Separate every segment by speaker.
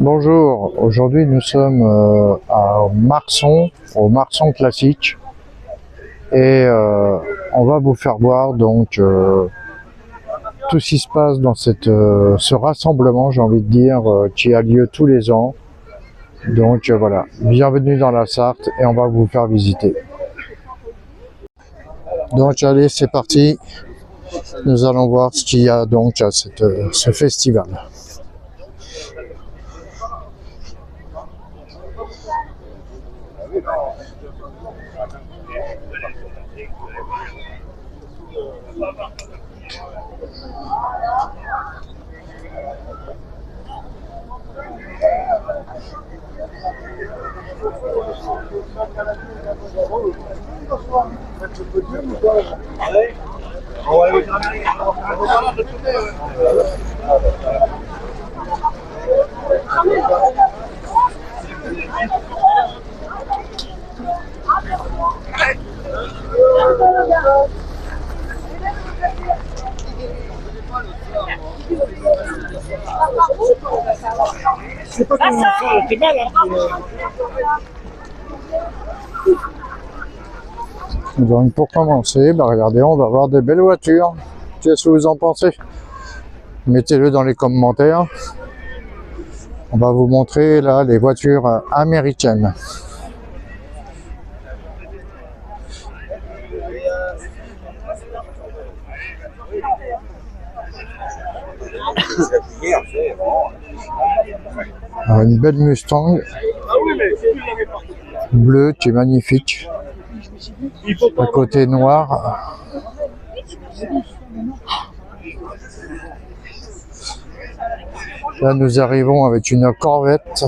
Speaker 1: Bonjour, aujourd'hui nous sommes à Marson, au Marson classique et on va vous faire voir donc tout ce qui se passe dans ce rassemblement, j'ai envie de dire, qui a lieu tous les ans. Donc voilà, bienvenue dans la Sarthe et on va vous faire visiter. Donc allez, c'est parti, nous allons voir ce qu'il y a donc à ce festival.
Speaker 2: C'est pas comment ça, c'est mal, hein.
Speaker 1: Donc pour commencer, regardez, on va voir des belles voitures. Qu'est-ce que vous en pensez? Mettez-le dans les commentaires. On va vous montrer là les voitures américaines. Alors, une belle Mustang bleue qui est magnifique. À côté noir. Là nous arrivons avec une Corvette.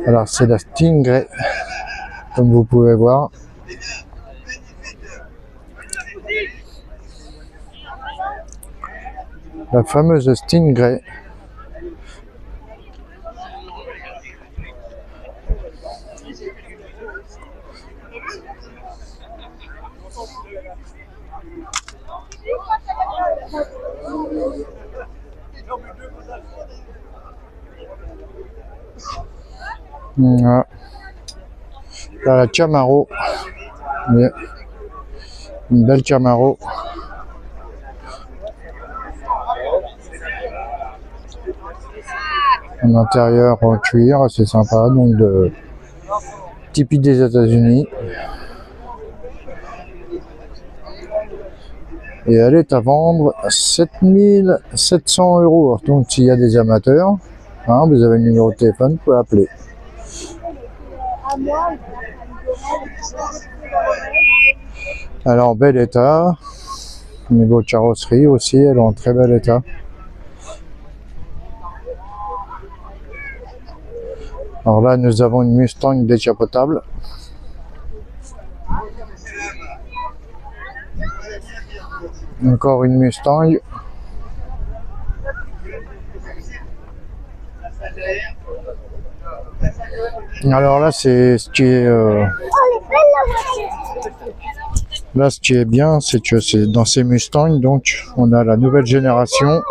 Speaker 1: Alors c'est la Stingray, comme vous pouvez voir. La fameuse Stingray. Voilà. Là, la Camaro. Une belle Camaro. Un intérieur en cuir, c'est sympa, donc typique des États-Unis. Et elle est à vendre à 7 700 €. Donc s'il y a des amateurs, hein, vous avez le numéro de téléphone, vous pouvez appeler. Elle est en bel état. Niveau carrosserie aussi, elle est en très bel état. Alors là, nous avons une Mustang décapotable. Encore une Mustang. Alors là, c'est ce qui est là, ce qui est bien, c'est que c'est dans ces Mustangs, donc on a la nouvelle génération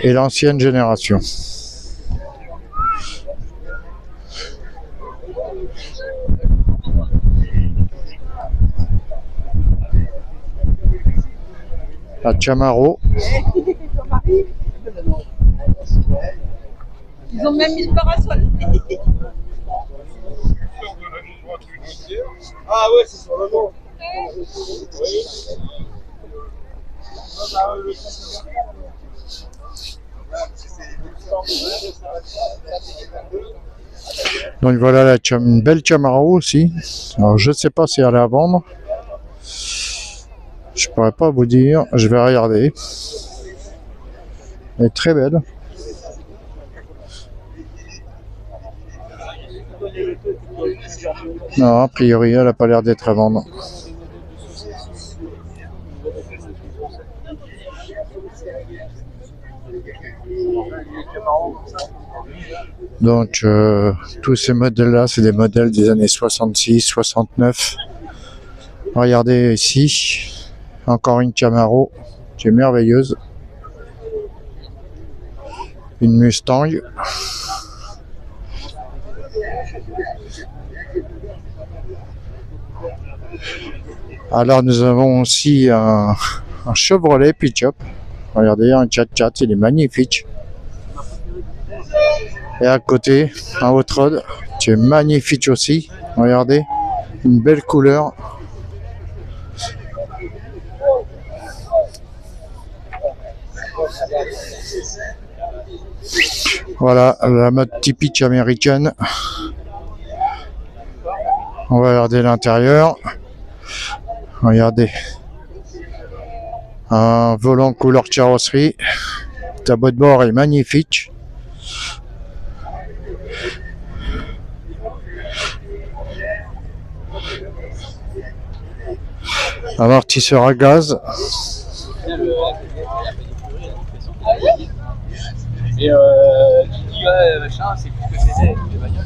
Speaker 1: et l'ancienne génération. La Camaro.
Speaker 3: Ils ont même mis le parasol.
Speaker 2: Ah ouais, c'est sur le mot.
Speaker 1: Donc voilà une belle Camaro aussi. Alors je sais pas si elle est à vendre. Je pourrais pas vous dire. Je vais regarder. Elle est très belle. Non, a priori, elle n'a pas l'air d'être à vendre. Donc tous ces modèles-là, c'est des modèles des années 66, 69. Regardez ici, encore une Camaro qui est merveilleuse. une Mustang. Alors nous avons aussi un Chevrolet Pitch-Up. Regardez, un Chat-Chat, il est magnifique. Et à côté, un Hot Rod, qui est magnifique aussi. Regardez, une belle couleur. Voilà, la mode typique américaine. On va regarder l'intérieur. Regardez. Un volant couleur carrosserie. Tableau de bord est magnifique. Amortisseur à gaz.
Speaker 2: Et qui dit machin, c'est plus que c'est les bagnoles.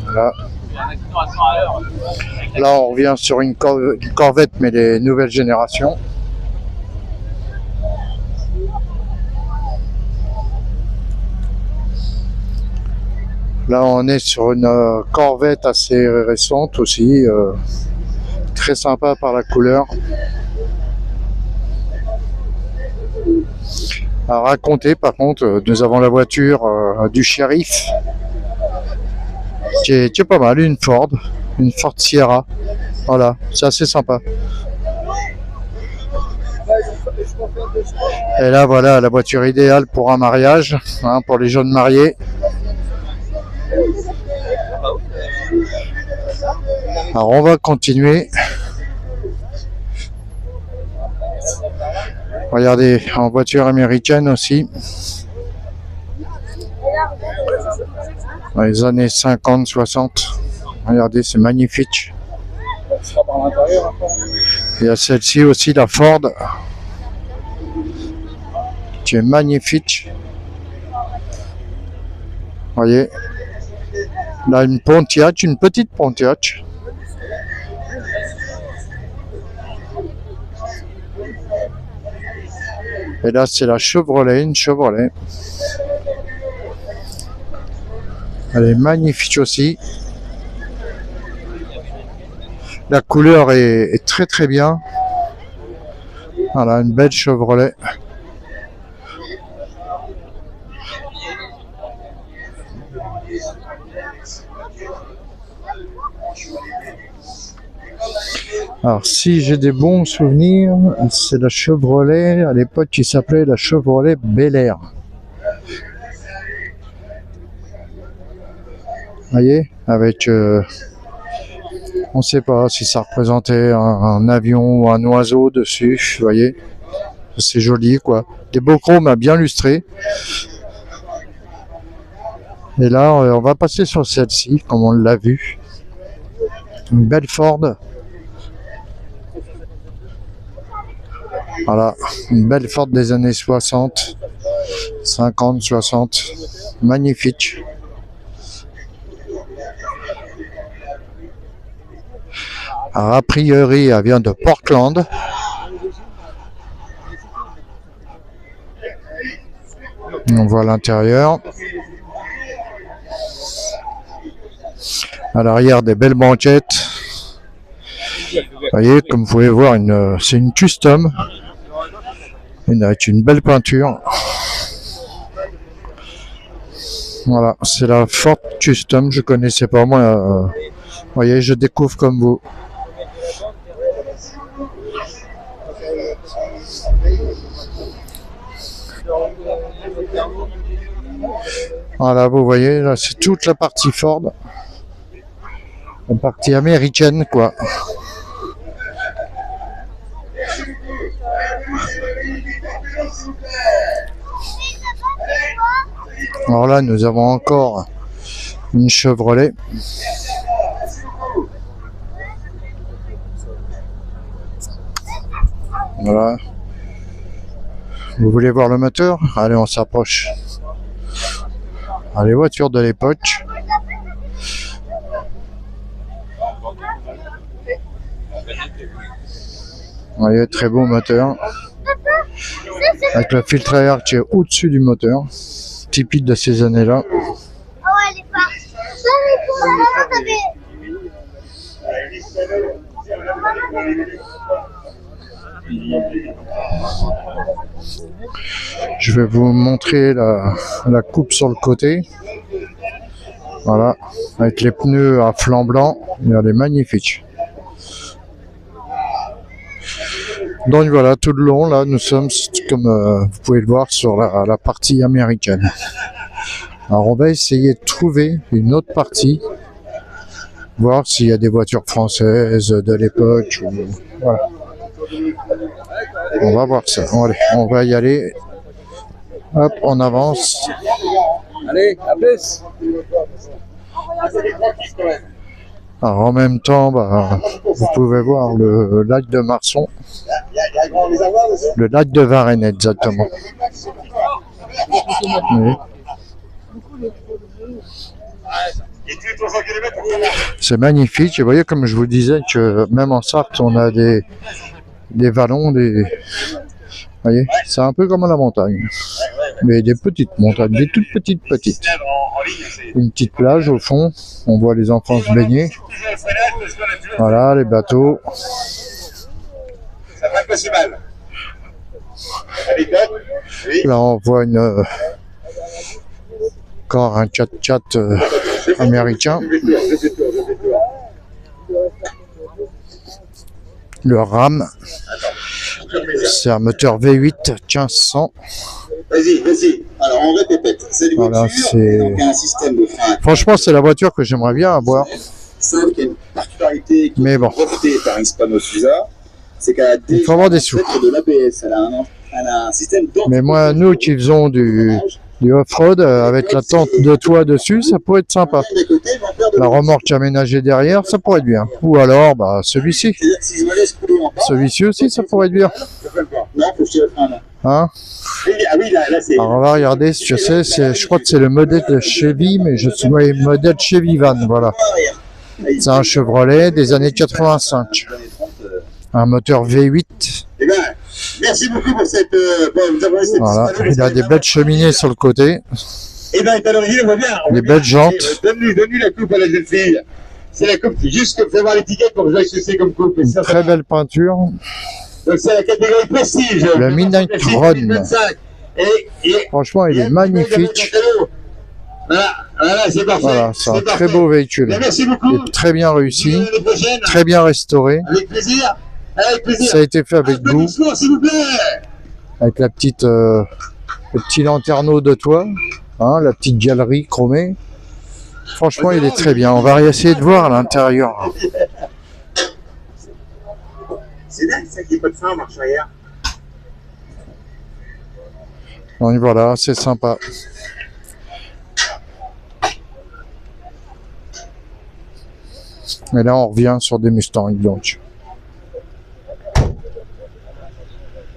Speaker 1: Voilà.
Speaker 2: Il y a un accident à 100 à l'heure.
Speaker 1: Là, on revient sur une Corvette, mais les nouvelles générations. Là, on est sur une Corvette assez récente aussi. Très sympa par la couleur. À raconter, par contre, nous avons la voiture du shérif qui est pas mal, une Ford Sierra. Voilà, c'est assez sympa. Et là, voilà la voiture idéale pour un mariage, hein, pour les jeunes mariés. Alors, on va continuer. Regardez, en voiture américaine aussi. Dans les années 50, 60. Regardez, c'est magnifique. Il y a celle-ci aussi, la Ford, qui est magnifique. Voyez. Là, une Pontiac, une petite Pontiac. Et là, c'est la Chevrolet, une Chevrolet. Elle est magnifique aussi. La couleur est très très bien. Voilà, une belle Chevrolet. Alors, si j'ai des bons souvenirs, c'est la Chevrolet, à l'époque qui s'appelait la Chevrolet Bel Air. Vous voyez, avec, on ne sait pas si ça représentait un avion ou un oiseau dessus, vous voyez. C'est joli, quoi. Des beaux chromes à bien lustrer. Et là, on va passer sur celle-ci, comme on l'a vu. Une belle Ford. Voilà, une belle Ford des années 60, 50, 60, magnifique. Alors, a priori, elle vient de Portland. On voit l'intérieur. À l'arrière, des belles banquettes. Vous voyez, comme vous pouvez voir, c'est une custom. Avec une belle peinture. Voilà, c'est la Ford Custom, je connaissais pas moi. Vous voyez, je découvre comme vous. Voilà, vous voyez, là c'est toute la partie Ford. La partie américaine, quoi. Alors là, nous avons encore une Chevrolet. Voilà. Vous voulez voir le moteur? Allez, on s'approche. Les voitures de l'époque. Vous voyez, très beau moteur. Avec le filtre à air qui est au-dessus du moteur. typique de ces années-là.
Speaker 3: Oh, elle est partie.
Speaker 1: Je vais vous montrer la coupe sur le côté. Voilà, avec les pneus à flanc blanc, elle est magnifique. Donc voilà, tout le long, là, nous sommes, comme vous pouvez le voir, sur la partie américaine. Alors on va essayer de trouver une autre partie, voir s'il y a des voitures françaises de l'époque. Voilà. On va voir ça. Allez, on va y aller. Hop, on avance.
Speaker 2: Allez, à plus.
Speaker 1: Alors en même temps, vous pouvez voir le lac de Marson. Le lac de Varennes, exactement. Oui. C'est magnifique. Et vous voyez, comme je vous disais, que même en Sarthe, on a des vallons, vous voyez, c'est un peu comme à la montagne. Mais des petites montagnes, des toutes petites. Une petite plage au fond, on voit les enfants se baigner. Voilà, les bateaux.
Speaker 4: Ça va pas si mal.
Speaker 1: Là, on voit encore un 4x4 américain. Le RAM. C'est un moteur V8 1500.
Speaker 4: Vas-y. Alors, on répète. C'est une
Speaker 1: Voilà,
Speaker 4: voiture donc un système de frein.
Speaker 1: Franchement, c'est la voiture que j'aimerais bien avoir.
Speaker 4: Celle qui a une particularité qui
Speaker 1: Mais bon.
Speaker 4: est brevetée par Hispano Suiza, c'est qu'elle a
Speaker 1: Il faut avoir des sous.
Speaker 4: de l'ABS. Elle a un système
Speaker 1: Mais moi, nous qui faisons du off-road avec la tente de toit dessus, ça pourrait être sympa. La remorque aménagée derrière, ça pourrait être bien. Ou alors, celui-ci.
Speaker 4: Si je me laisse couler en bas,
Speaker 1: Celui-ci aussi, ça pourrait être bien.
Speaker 4: je fais pas. Non, faut que je tire le frein là.
Speaker 1: Hein?
Speaker 4: Ah oui, là c'est.
Speaker 1: Alors, on va regarder ce que c'est. Je crois que c'est le modèle de Chevy, mais je suis le modèle Chevy Van, voilà. C'est un Chevrolet des années 85. Un moteur V8.
Speaker 4: Eh ben, merci beaucoup pour cette.
Speaker 1: Voilà, il a des belles cheminées sur le côté.
Speaker 4: Eh ben, à l'origine, on voit bien.
Speaker 1: Des belles jantes.
Speaker 4: Donne-lui la coupe à la jeune fille. C'est la coupe, juste comme savoir l'étiquette pour que je vois ce que c'est comme coupe. Et ça,
Speaker 1: Très belle peinture.
Speaker 4: donc c'est la catégorie prestige.
Speaker 1: Le Midnight
Speaker 4: Prestige
Speaker 1: Run.
Speaker 4: 2025. Et
Speaker 1: Franchement, il est magnifique.
Speaker 4: Voilà, c'est parfait.
Speaker 1: Voilà, c'est un
Speaker 4: C'est
Speaker 1: très
Speaker 4: parfait.
Speaker 1: beau véhicule.
Speaker 4: Ben, merci beaucoup.
Speaker 1: Il est très bien réussi,
Speaker 4: L'année prochaine,
Speaker 1: très bien restauré.
Speaker 4: avec plaisir. Avec plaisir.
Speaker 1: Ça a été fait avec goût,
Speaker 4: Applaudissements, s'il vous plaît.
Speaker 1: avec le petit lanterneau de toit, hein, la petite galerie chromée. Franchement, il est très bien. On va essayer de voir à l'intérieur.
Speaker 4: C'est dingue, ça qui est pas de frein en marche arrière.
Speaker 1: Donc voilà, c'est sympa. Mais là, on revient sur des Mustangs, donc.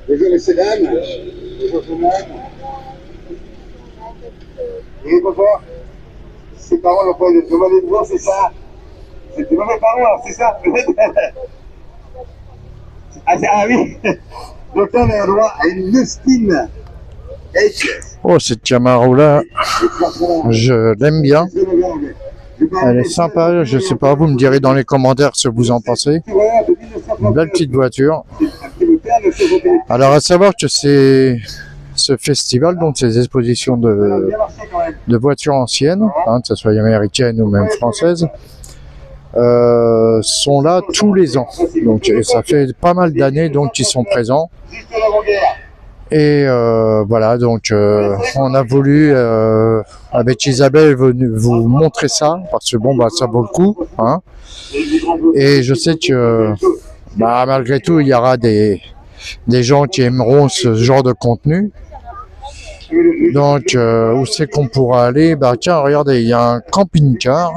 Speaker 4: Bonjour messieurs, dames. Bonjour tout le monde. Et papa, ses parents n'ont pas de mauvais voix, c'est ça? C'est des mauvais parents, c'est ça? Ah oui. Donc là, on a droit à une Nuskin HS.
Speaker 1: Oh, cette Camaro-là, je l'aime bien. Elle est sympa, je sais pas, vous me direz dans les commentaires ce que vous en pensez. Une belle petite voiture. Alors à savoir que c'est ce festival, donc ces expositions de voitures anciennes, hein, que ce soit américaines ou même françaises, sont là tous les ans. Donc et ça fait pas mal d'années donc qu'ils sont présents. Et voilà, donc on a voulu avec Isabelle vous montrer ça parce que bon ça vaut le coup, hein. Et je sais que malgré tout il y aura des gens qui aimeront ce genre de contenu. Donc où c'est qu'on pourra aller? Tiens, regardez, il y a un camping-car.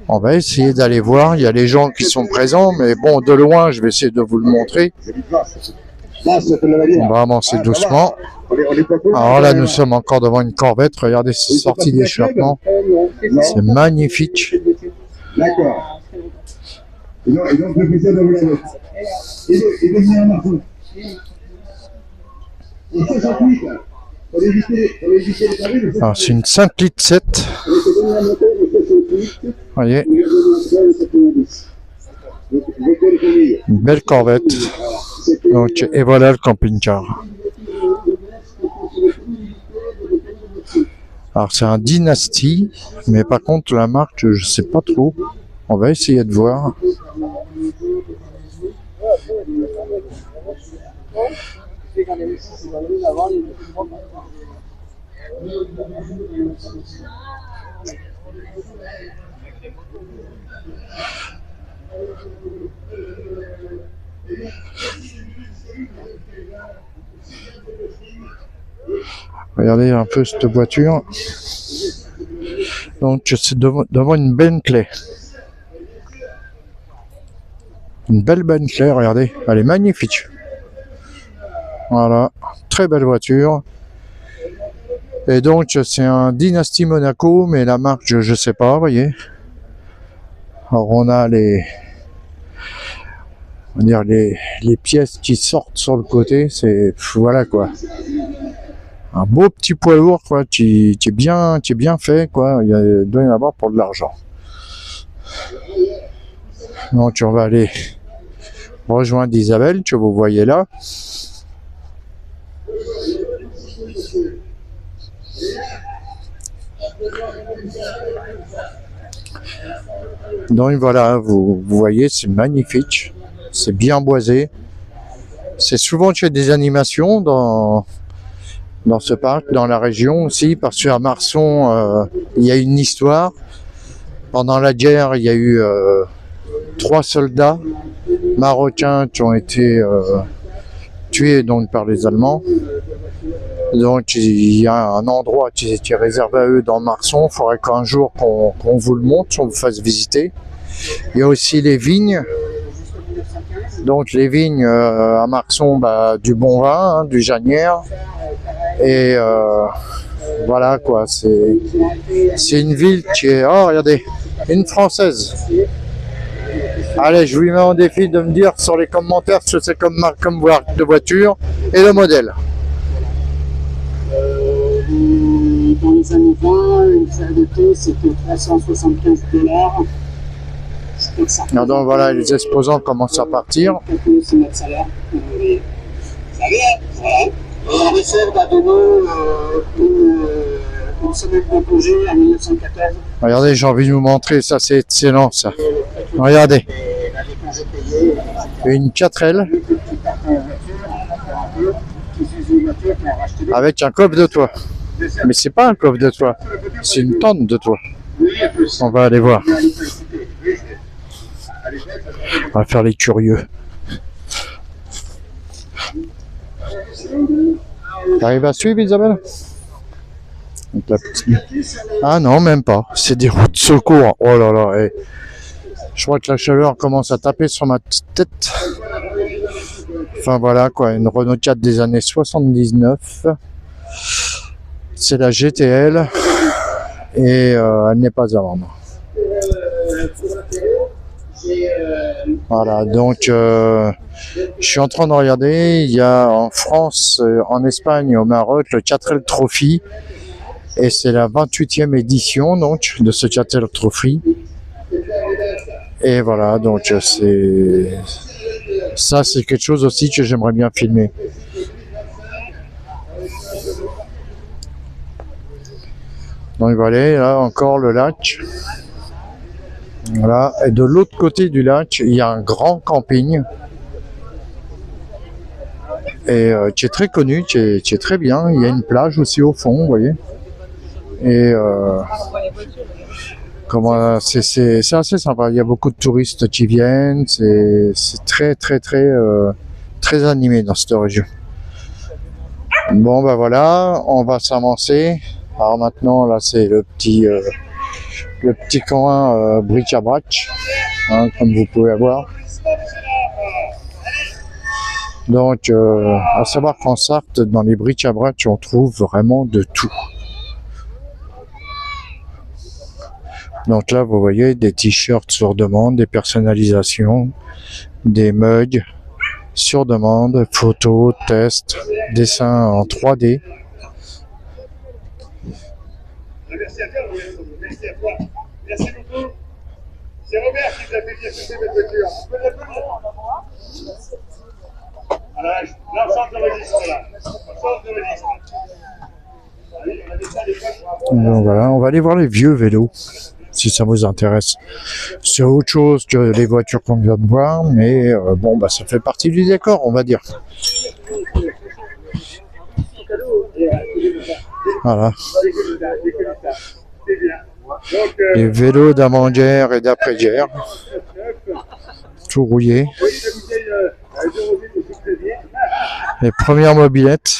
Speaker 1: On va essayer d'aller voir. Il y a les gens qui sont présents, mais bon, de loin, je vais essayer de vous le montrer. On va avancer doucement. Alors là, nous sommes encore devant une Corvette. Regardez cette sortie d'échappement. C'est magnifique.
Speaker 4: D'accord. Et donc le plaisir de vous la mettre. Et de venir un marteau. Et 68.
Speaker 1: Alors, c'est une 5 litres 7. Vous voyez, une belle Corvette. Donc, et voilà le camping-car. Alors, c'est un Dynasty, mais par contre, la marque, je sais pas trop. On va essayer de voir. Regardez un peu cette voiture. Donc c'est devant une Bentley. Une belle Bentley, regardez, elle est magnifique. Voilà, très belle voiture. Et donc c'est un Dynasty Monaco, mais la marque je sais pas, vous voyez. Alors on a on va dire les pièces qui sortent sur le côté, c'est voilà quoi. Un beau petit poids lourd quoi, qui est bien fait quoi. Il doit y en avoir pour de l'argent. Donc on va aller rejoindre Isabelle que vous voyez là. Donc voilà, vous voyez, c'est magnifique, c'est bien boisé. C'est souvent qu'il y a des animations dans ce parc, dans la région aussi, parce qu'à Marson, il y a une histoire. Pendant la guerre, il y a eu 3 soldats marocains qui ont été tués donc par les Allemands. Donc il y a un endroit qui est réservé à eux dans Marson. Il faudrait qu'un jour qu'on vous le montre, qu'on vous fasse visiter. Il y a aussi les vignes. Donc les vignes à Marson, du bon vin, hein, du Janière. Et voilà quoi, c'est une ville qui est... Oh regardez, une Française. Allez, je vous mets en défi de me dire sur les commentaires ce que c'est comme marque de voiture et le modèle.
Speaker 5: Dans les années 20, une salle de thé c'était $375.
Speaker 1: Alors donc voilà, les exposants commencent à partir.
Speaker 5: C'est notre salaire. Ça y est, voilà. Et la réserve a donné une semaine de congé en 1914.
Speaker 1: Regardez, j'ai envie de vous montrer, ça c'est excellent ça. Regardez. Une 4L avec un coffre de toit. Mais c'est pas un coffre de toit, c'est une tente de toit. On va aller voir. On va faire les curieux. T'arrives à suivre, Isabelle? Ah non, même pas. C'est des roues de secours. Oh là là. Et je crois que la chaleur commence à taper sur ma petite tête. Enfin voilà quoi, une Renault 4 des années 79. C'est la GTL. Et elle n'est pas à vendre. Voilà, donc je suis en train de regarder, il y a en France, en Espagne, au Maroc, le 4L Trophy, et c'est la 28e édition donc de ce 4L Trophy. Et voilà, donc ça c'est quelque chose aussi que j'aimerais bien filmer. Donc voilà, là encore le lac. Voilà, et de l'autre côté du lac, il y a un grand camping et qui est très connu, qui est très bien. Il y a une plage aussi au fond, vous voyez. Et c'est assez sympa. Il y a beaucoup de touristes qui viennent. C'est très animé dans cette région. Bon voilà, on va s'avancer. Alors maintenant là c'est le petit coin bric-à-brac, hein, comme vous pouvez voir. Donc, à savoir qu'en Sarthe, dans les bric-à-brac, on trouve vraiment de tout. Donc là, vous voyez des t-shirts sur demande, des personnalisations, des mugs sur demande, photos, tests, dessins en 3D.
Speaker 4: Merci à toi, merci à toi. Merci beaucoup. C'est Robert qui nous a fait dire que c'est votre voiture. On peut l'applaudir. Voilà, là, on change de registre, là. On change de registre. Allez, on a des ça à l'époque.
Speaker 1: Donc voilà, on va aller voir les vieux vélos, si ça vous intéresse. C'est autre chose que les voitures qu'on vient de voir, mais bon, bah ça fait partie du décor, on va dire. Voilà. Les vélos d'avant-guerre et d'après-guerre. Tout rouillé. Les premières mobilettes.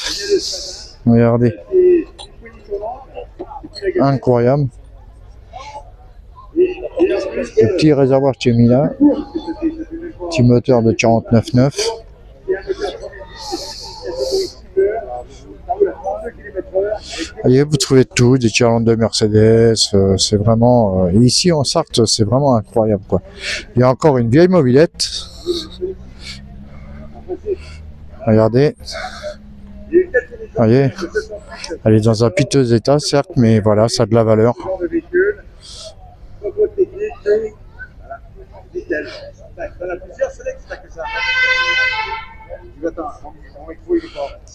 Speaker 1: Regardez. Incroyable. Le petit réservoir que j'ai mis là. Petit moteur de 49,9. Voyez, vous trouvez tout, des Tyrolles de Mercedes, c'est vraiment... ici en Sarthe, c'est vraiment incroyable, quoi. Il y a encore une vieille mobilette. Regardez. Voyez, elle est dans un piteux état, certes, mais voilà, ça a de la valeur.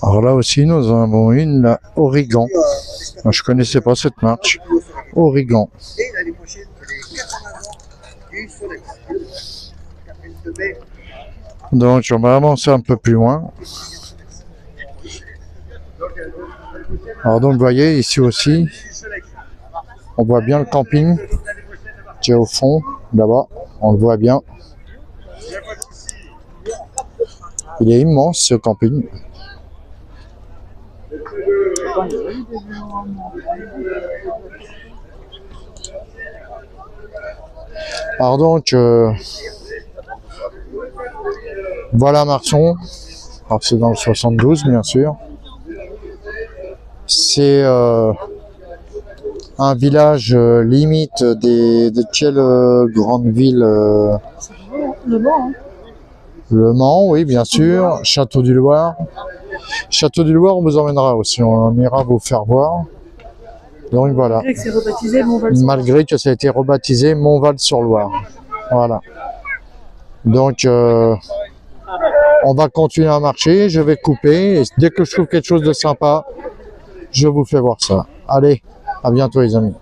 Speaker 1: Alors là aussi, nous en avons une, la Origan. Moi, je connaissais pas cette marque. Origan. Donc, on va avancer un peu plus loin. Alors donc, vous voyez, ici aussi, on voit bien le camping qui est au fond, là-bas. On le voit bien. Il est immense, ce camping. Alors donc, voilà Marson. Alors c'est dans le 72, bien sûr. C'est un village limite de quelle grande ville
Speaker 6: Le Mans, hein.
Speaker 1: Le Mans, oui, bien sûr. Château du Loir. Château du Loir, on vous emmènera aussi. On ira vous faire voir. Donc voilà.
Speaker 6: Malgré que c'est rebaptisé Montval.
Speaker 1: Malgré que ça a été rebaptisé Montval-sur-Loire. Voilà. Donc, on va continuer à marcher. Je vais couper. Et dès que je trouve quelque chose de sympa, je vous fais voir ça. Allez, à bientôt les amis.